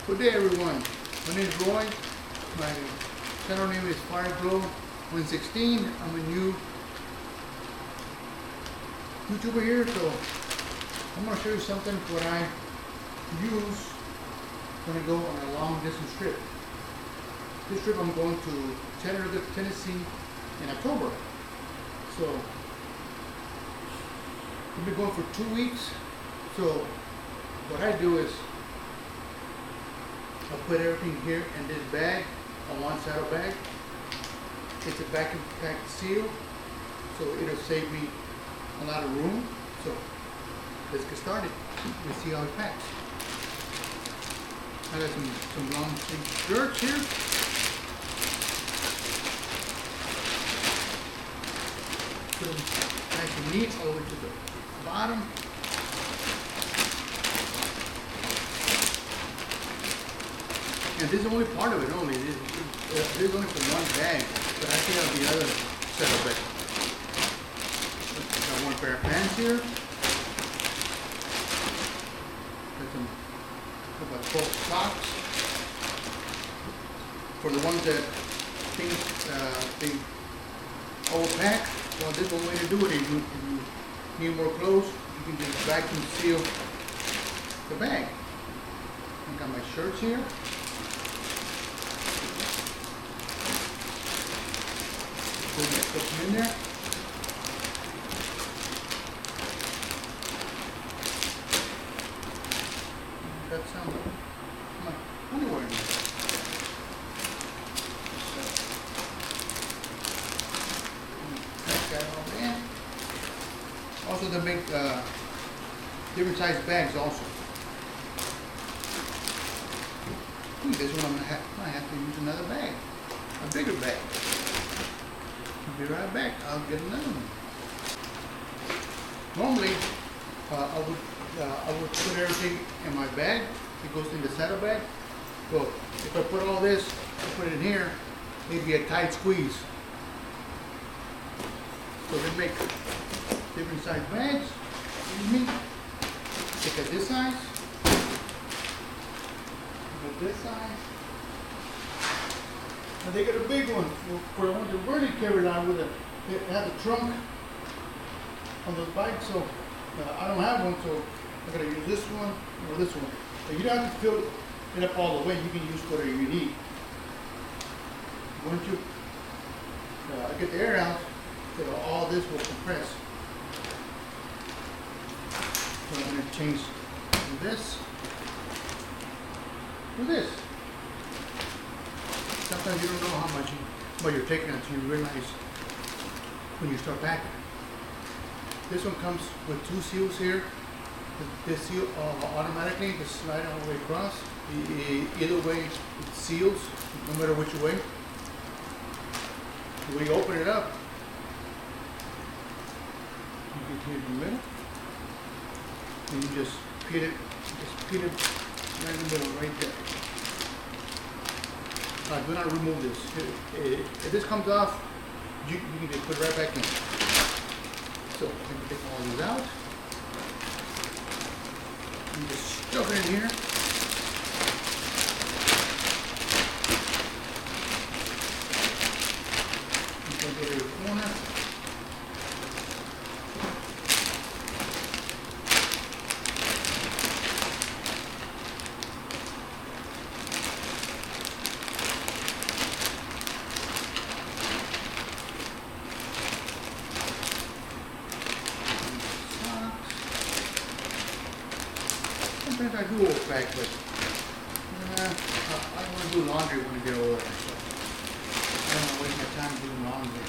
Good day, everyone. My name is Roy. My channel name is FireGlow 116. I'm a new YouTuber here, so I'm going to show you something what I use when I go on a long distance trip. This trip I'm going to Chattanooga, Tennessee in October. So we've been going for 2 weeks. So what I do is I'll put everything here in this bag, on one saddle bag. It's a vacuum packed seal, so it'll save me a lot of room. So let's get started. Let's see how it packs. I got some long sleeve shirts here. Put them nice and neat all the way to the bottom. And this is only part of it only. This is only for one bag, but I still have the other set of bags. Got one pair of pants here. Got some about 12 socks. For the ones that think they overpack, well, this is one way to do it. If you need more clothes, you can just vacuum seal the bag. I got my shirts here. Put them in there. Got some underwear in there. That's got all that. Also, they make different size bags also. This one I have to use another bag, a bigger bag. I'll be right back. I'll get another one. Normally, I would put everything in my bag. It goes in the saddle bag. So if I put all this, I put it in here, it'd be a tight squeeze. So they make different size bags. Excuse me. Look at this size. Look at this size. And they got a big one for the ones that really carry around with it. They have the trunk on the bike, so I don't have one, so I gotta use this one or this one. But you don't have to fill it up all the way. You can use whatever you need. Once you get the air out, so all this will compress. So I'm gonna change from this to this. Sometimes you don't know how much you're taking until you realize when you start packing. This one comes with 2 seals here. This seal automatically just slide all the way across. Either way it seals, no matter which way. When you open it up, you get here in the middle. And you just peel it right in the middle, right there. Do not remove this. If this comes off, you can just put it right back in. So I'm going to take all these out. You just stuff it in here. You can get it in the corner. Sometimes I do overpack, but I don't want to do laundry when I get older. So I don't want to waste my time doing laundry.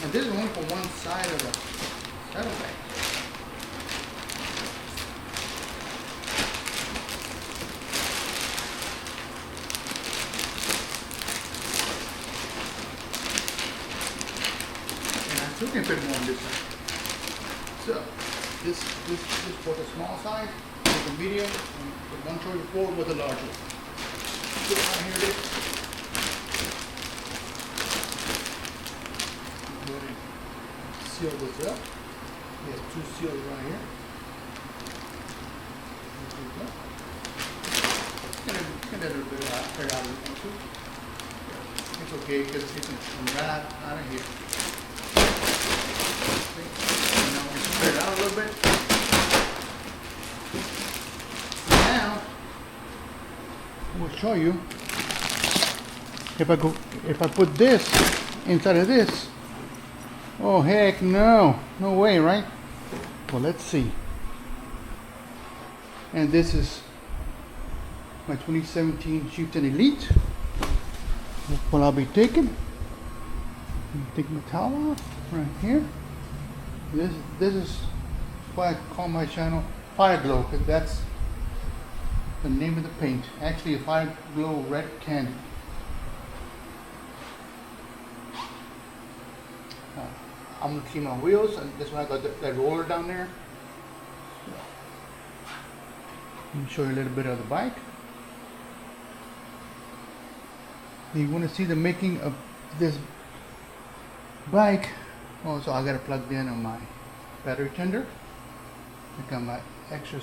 And this is only for one side of the saddle bag. You can fit more on this side. So this for the small size, for the medium, and the one choice before was the large one. So here it is. Go ahead and seal this up. There's two seals right here. Get a little bit of air out of it too. It's okay because it can come right out of here. See? Now we spread it out a little bit. Now we'll show you if I put this inside of this. Oh heck no, no way, right? Well, let's see. And this is my 2017 Chieftain Elite. What I'll be taking. Take my towel off right here. This is why I call my channel Fire Glow, because that's the name of the paint. Actually, a Fire Glow Red Candy. I'm gonna clean my wheels, and this one I got that roller down there. Let me show you a little bit of the bike. You want to see the making of this bike. Also, I got it plugged in on my battery tender. I got my extra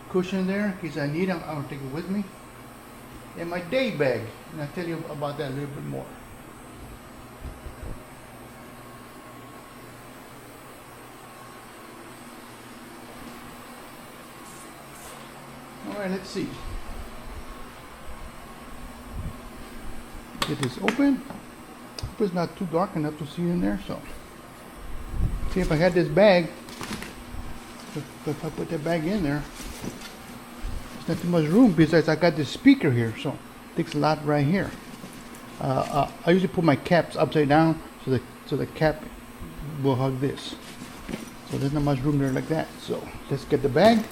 cushion there in case I need it. I'm gonna take it with me. And my day bag, and I'll tell you about that a little bit more. Alright, let's see. Get this open. Hope it's not too dark enough to see in there, so. See, if I had this bag, if I put that bag in there, there's not too much room besides I got this speaker here, so it takes a lot right here. I usually put my caps upside down so the cap will hug this. So there's not much room there like that. So let's get the bag.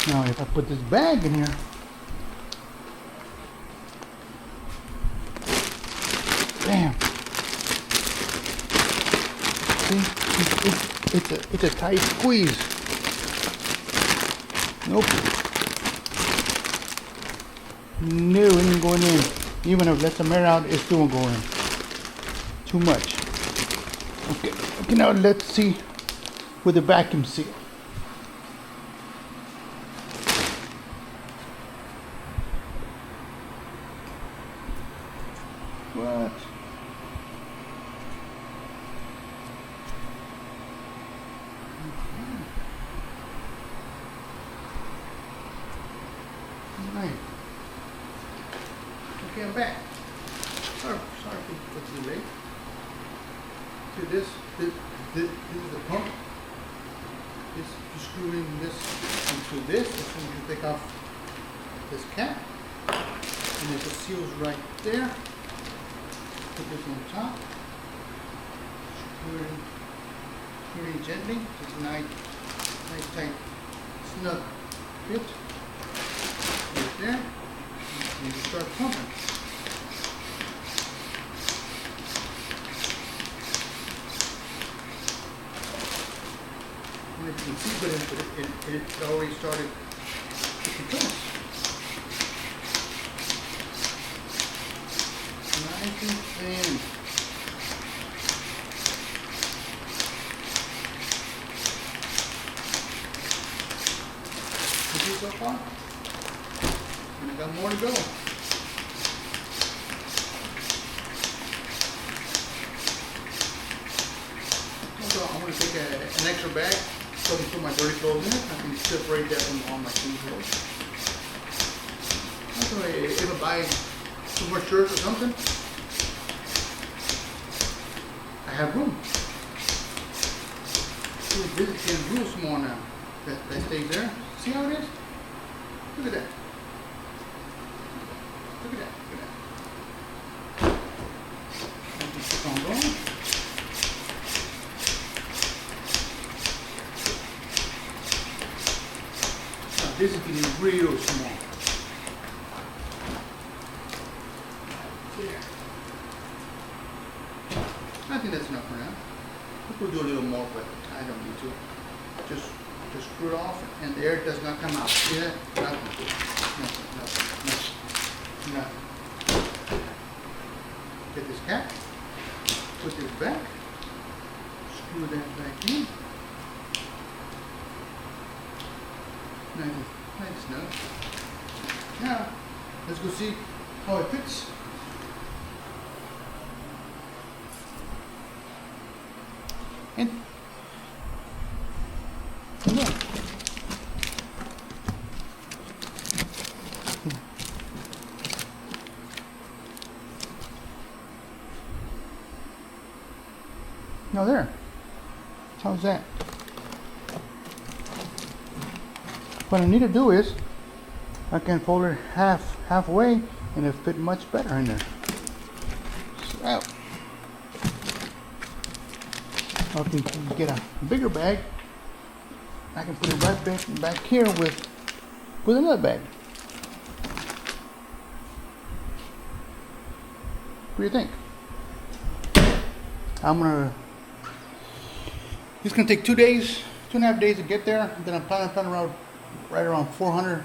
Now if I put this bag in here, bam. See, it's a tight squeeze. Nope. No, it ain't going in. Even if I let some air out, it still won't go in. Too much. Okay, now let's see with the vacuum seal. What? Right. Okay, I'm back. Sorry for the delay. See this is the pump. This, you screw in this into this as soon as you take off this cap. And there's the seals right there. Put this on top. Screw it in really gently. Just nice tight snug fit. Right there. And you start pumping. You can see, but it already started to go. Nice and thin. You see so far? And we got more to go. Also, I'm going to take an extra bag. So I can put my dirty clothes in it. I can separate that from all my clean clothes. Also, if I buy some more shirts or something, I have room. See, this is getting real small now. That stays there. See how it is? Look at that. Look at that. Look at that. I can keep on going. This is getting real small. There. I think that's enough for now. We'll do a little more, but I don't need to. Just screw it off, and the air does not come out. See that? Nothing. Nothing. Get this cap. put this back. Screw that back in. Nice enough. Now, let's go see how it fits. And yeah. Now there. How's that? What I need to do is I can fold it halfway and it fit much better in there. So I can get a bigger bag. I can put it right back here with another bag. What do you think? It's gonna take 2 days, 2.5 days to get there. Then I'm planning around right around 400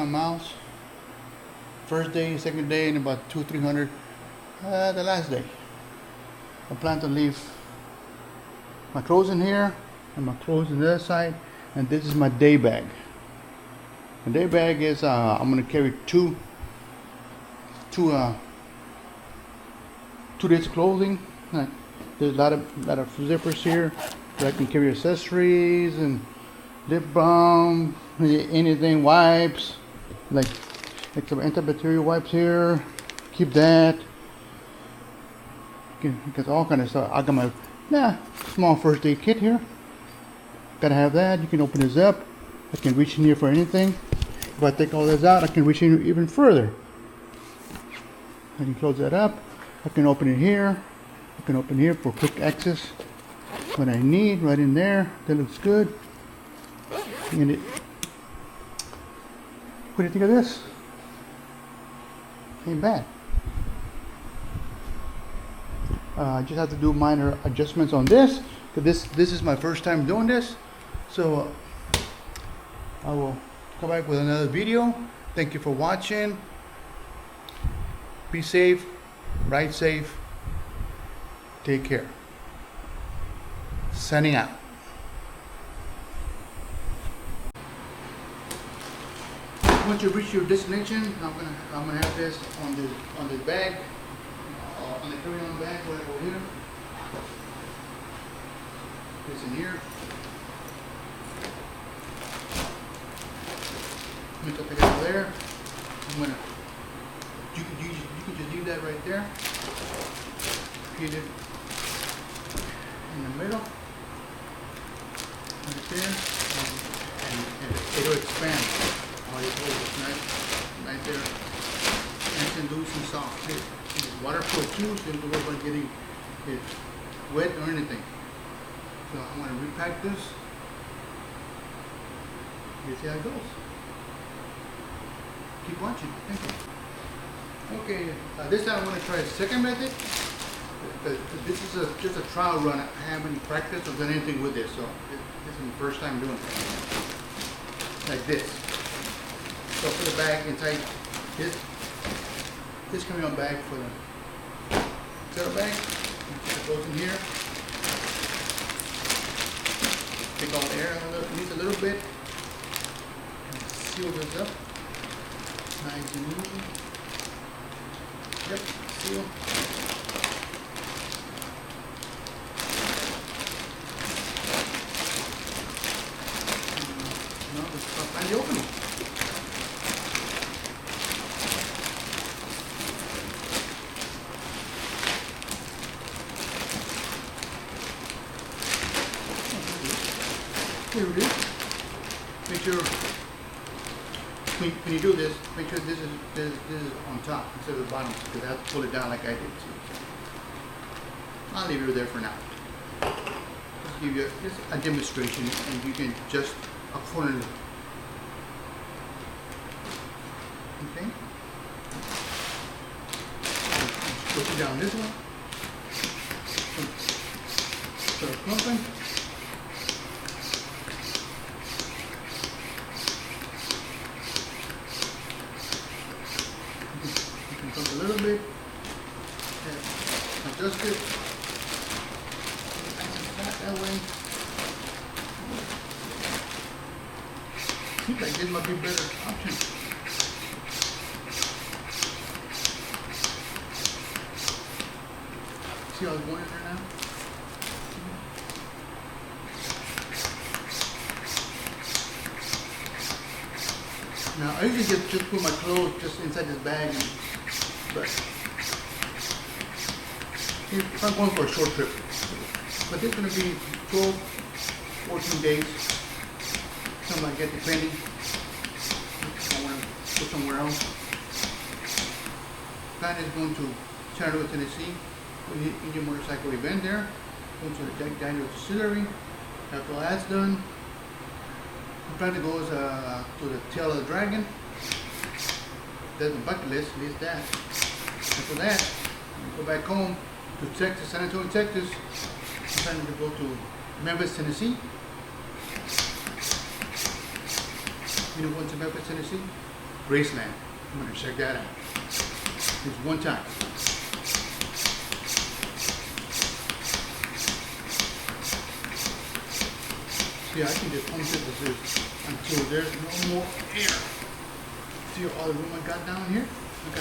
miles. First day, second day, and about 200-300 the last day. I plan to leave my clothes in here and my clothes on the other side, and this is my day bag. My day bag is I'm gonna carry two days of clothing. There's a lot of zippers here that I can carry accessories and lip balm, anything, wipes, like some antibacterial wipes here. Keep that. Because all kind of stuff. I got my small first aid kit here. Gotta have that. You can open this up. I can reach in here for anything. If I take all this out, I can reach in even further. I can close that up. I can open it here. I can open here for quick access. What I need right in there. That looks good. And what do you think of this? Ain't bad. I just have to do minor adjustments on this. Because this is my first time doing this. So I will come back with another video. Thank you for watching. Be safe. Ride safe. Take care. Signing out. Once you reach your destination, I'm gonna have this on the bag, on the carry-on bag right over here. This in here. I'm gonna take it out there. You can just leave that right there. Get it in the middle, right there, and it'll expand. All you hold is nice, right there, nice and loose and soft. It's waterproof too, so you don't worry about getting it wet or anything. So I'm going to repack this. You see how it goes. Keep watching. Thank you. Okay, this time I'm going to try a second method. This is just a trial run. I haven't practiced or done anything with this, so this is the first time doing it. Like this. So put the bag inside this carry-on bag for the saddle bag. It goes in here. Take all the air out of it, at least a little bit. And seal this up. Nice and easy. Yep, seal. Find the opening. Here it is. Make sure when you do this, make sure this is on top instead of the bottom, because I have to pull it down like I did. I'll leave it there for now. Just give you a demonstration, and you can just accordingly. Okay. Push it down this one. Start pumping. You can pump a little bit. Like adjust it. Nice and flat that way. Seems like this might be a better option. See how it's going in there now? Now I usually just put my clothes just inside this bag, but if I'm going for a short trip, but it's going to be 12, 14 days, something like that, depending. If I want to go somewhere else. Plan is going to Chattanooga, Tennessee, for the Indian Motorcycle event there. Going to the Jack Daniels Distillery. After all that's done, I'm trying to go to the Tail of the Dragon. That's my bucket list, at least that. After that, I go back home to Texas, San Antonio, Texas. I'm planning to go to Memphis, Tennessee. You know what's in Memphis, Tennessee? Graceland. I'm going to check that out. Just one time. See, I can just pump this until there's no more air. See all the room I got down here? I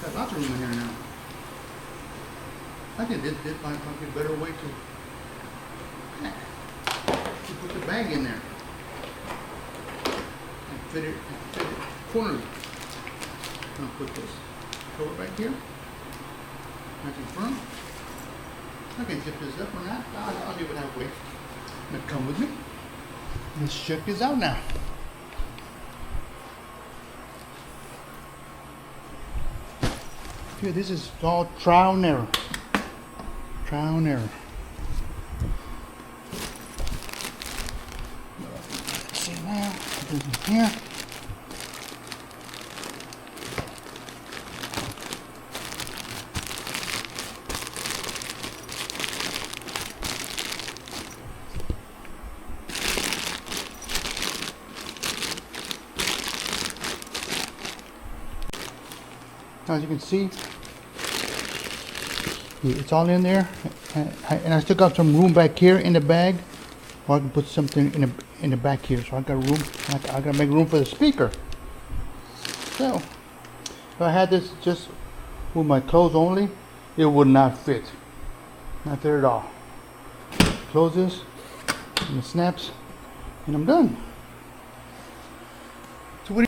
got lots of room in here now. I think this might be a better way to put the bag in there. And fit it cornerly. I'll put this cover back here. Nice and firm. I can zip this up or not. I'll leave it halfway. Now come with me. Let's check this out now. Here, this is all trial and error. Trial and error. Let's see now. This is here. As you can see, it's all in there, and I still got some room back here in the bag, or I can put something in the back here. So I got room. I gotta make room for the speaker. So if I had this just with my clothes only, it would not fit. Not fit at all. Close this, and it snaps, and I'm done. So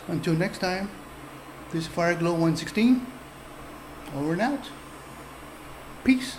until next time. This is Fireglow 116, over and out. Peace.